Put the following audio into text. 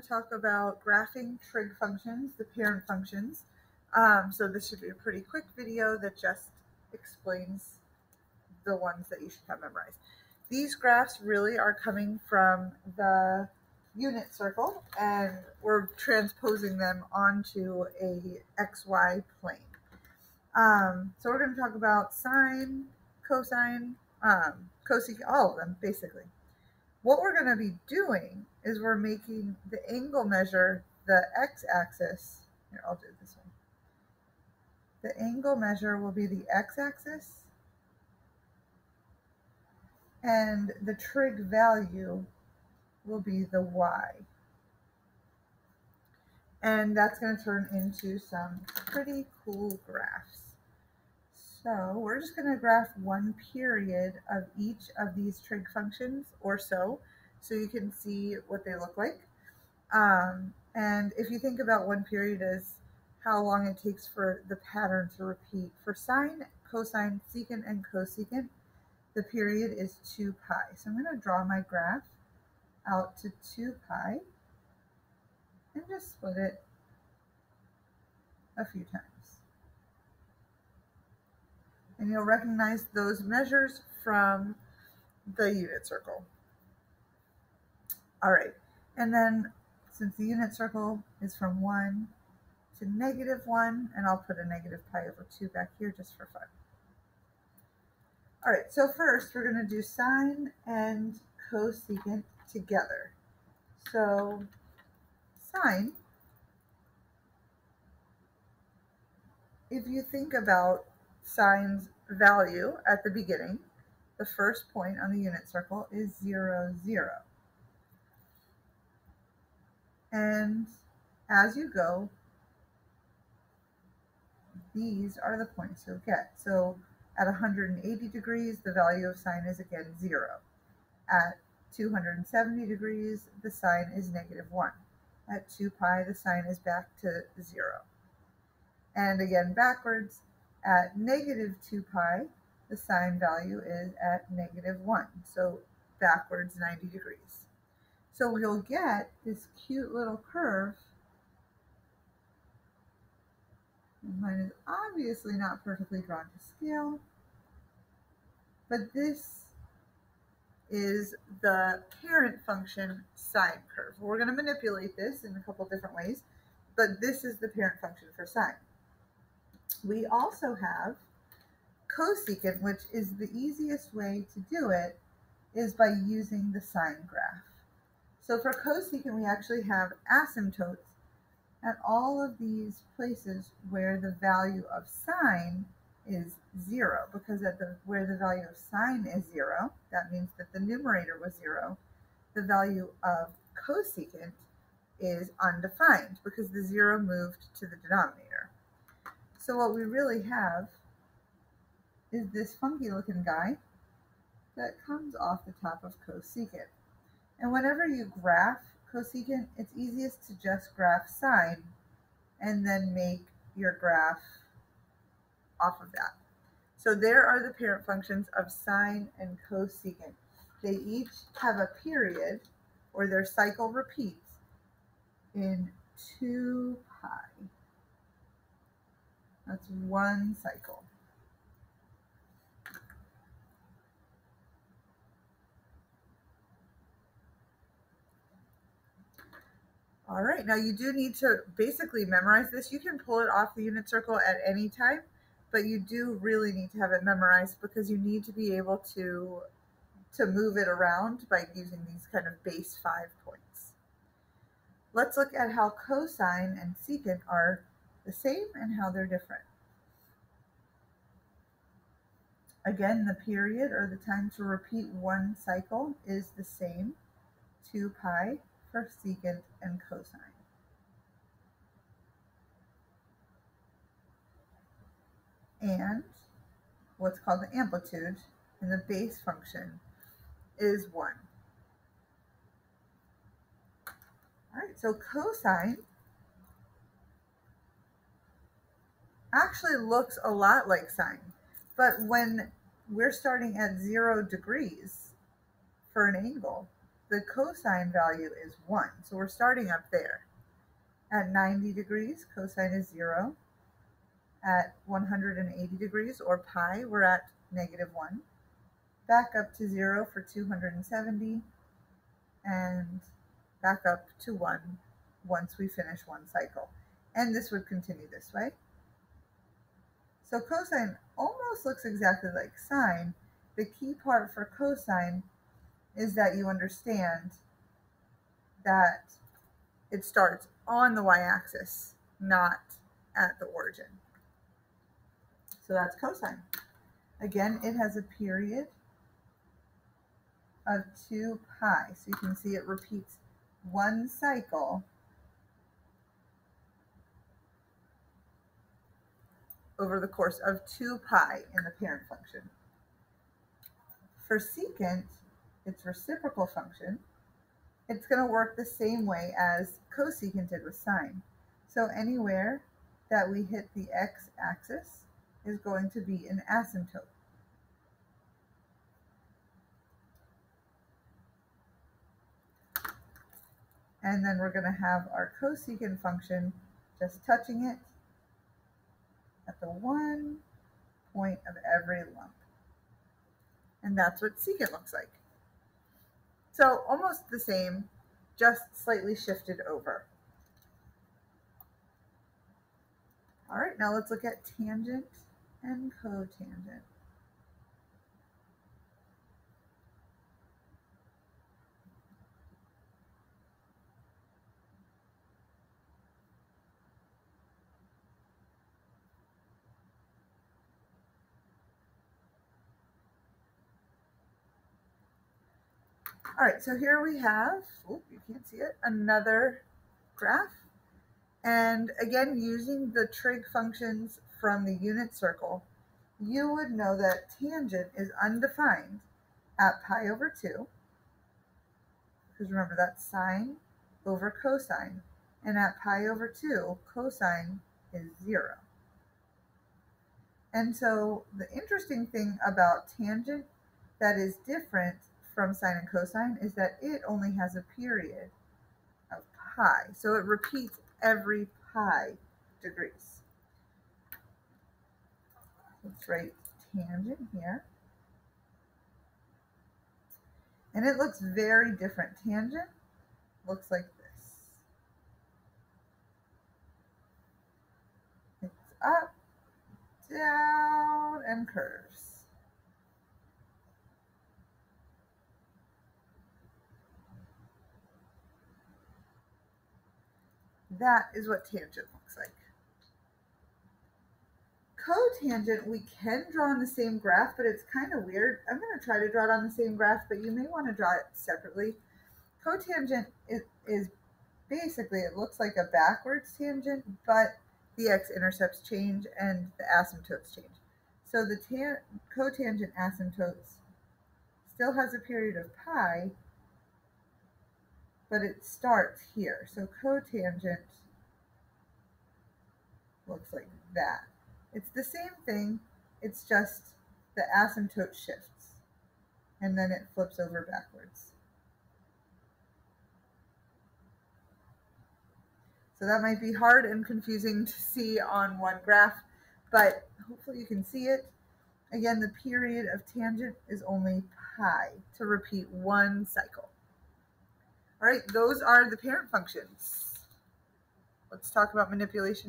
to talk about graphing trig functions, the parent functions. So this should be a pretty quick video that just explains the ones that you should have memorized. These graphs really are coming from the unit circle, and we're transposing them onto a XY plane. So we're going to talk about sine, cosine, cosecant, all of them basically. What we're going to be doing is we're making the angle measure the x-axis. Here, I'll do it this way. The angle measure will be the x-axis, and the trig value will be the y. And that's going to turn into some pretty cool graphs. So we're just going to graph one period of each of these trig functions or so you can see what they look like. And if you think about one period as how long it takes for the pattern to repeat, for sine, cosine, secant, and cosecant, the period is 2 pi. So I'm going to draw my graph out to 2 pi and just split it a few times. And you'll recognize those measures from the unit circle. All right, and then since the unit circle is from 1 to -1, and I'll put a negative pi over 2 back here just for fun. All right, so first we're going to do sine and cosecant together. So sine, if you think about sine's value at the beginning, the first point on the unit circle is 0, 0. And as you go, these are the points you'll get. So at 180 degrees, the value of sine is again 0. At 270 degrees, the sine is -1. At 2 pi, the sine is back to 0. And again, backwards, at -2 pi, the sine value is at -1. So backwards 90 degrees. So we'll get this cute little curve. Mine is obviously not perfectly drawn to scale, but this is the parent function sine curve. We're going to manipulate this in a couple different ways, but this is the parent function for sine. We also have cosecant, which is the easiest way to do it is by using the sine graph. So for cosecant, we actually have asymptotes at all of these places where the value of sine is 0, because where the value of sine is 0, that means that the numerator was 0. The value of cosecant is undefined because the 0 moved to the denominator. So what we really have is this funky looking guy that comes off the top of cosecant. And whenever you graph cosecant, it's easiest to just graph sine and then make your graph off of that. So there are the parent functions of sine and cosecant. They each have a period, or their cycle repeats, in 2 pi. That's one cycle. All right, now you do need to basically memorize this. You can pull it off the unit circle at any time, but you do really need to have it memorized because you need to be able to move it around by using these kind of base 5 points. Let's look at how cosine and secant are the same and how they're different. Again, the period, or the time to repeat one cycle, is the same, 2 pi for secant and cosine. And what's called the amplitude in the base function is 1. All right, so cosine actually looks a lot like sine, but when we're starting at 0 degrees for an angle, the cosine value is 1. So we're starting up there. At 90 degrees, cosine is 0. At 180 degrees, or pi, we're at -1. Back up to 0 for 270, and back up to 1 once we finish one cycle. And this would continue this way. So cosine almost looks exactly like sine. The key part for cosine is that you understand that it starts on the y-axis, not at the origin. So that's cosine. Again, it has a period of 2 pi. So you can see it repeats one cycle over the course of 2 pi in the parent function. For secant, its reciprocal function, it's going to work the same way as cosecant did with sine. So anywhere that we hit the x-axis is going to be an asymptote. And then we're going to have our cosecant function just touching it at the one point of every lump. And that's what secant looks like. So almost the same, just slightly shifted over. All right, now let's look at tangent and cotangent. All right, so here we have, oh, you can't see it, another graph. And again, using the trig functions from the unit circle, you would know that tangent is undefined at pi over 2, because remember that's sine over cosine, and at pi over 2, cosine is 0. And so the interesting thing about tangent that is different from sine and cosine is that it only has a period of pi. So it repeats every pi degrees. Let's write tangent here. And it looks very different. Tangent looks like this. It's up, down, and curves. That is what tangent looks like. Cotangent, we can draw on the same graph, but it's kind of weird. I'm going to try to draw it on the same graph, but you may want to draw it separately. Cotangent is basically, it looks like a backwards tangent, but the x-intercepts change and the asymptotes change. So the cotangent asymptotes still has a period of pi, but it starts here. So cotangent looks like that. It's the same thing, it's just the asymptote shifts, and then it flips over backwards. So that might be hard and confusing to see on one graph, but hopefully you can see it. Again, the period of tangent is only pi to repeat one cycle. All right, those are the parent functions. Let's talk about manipulation.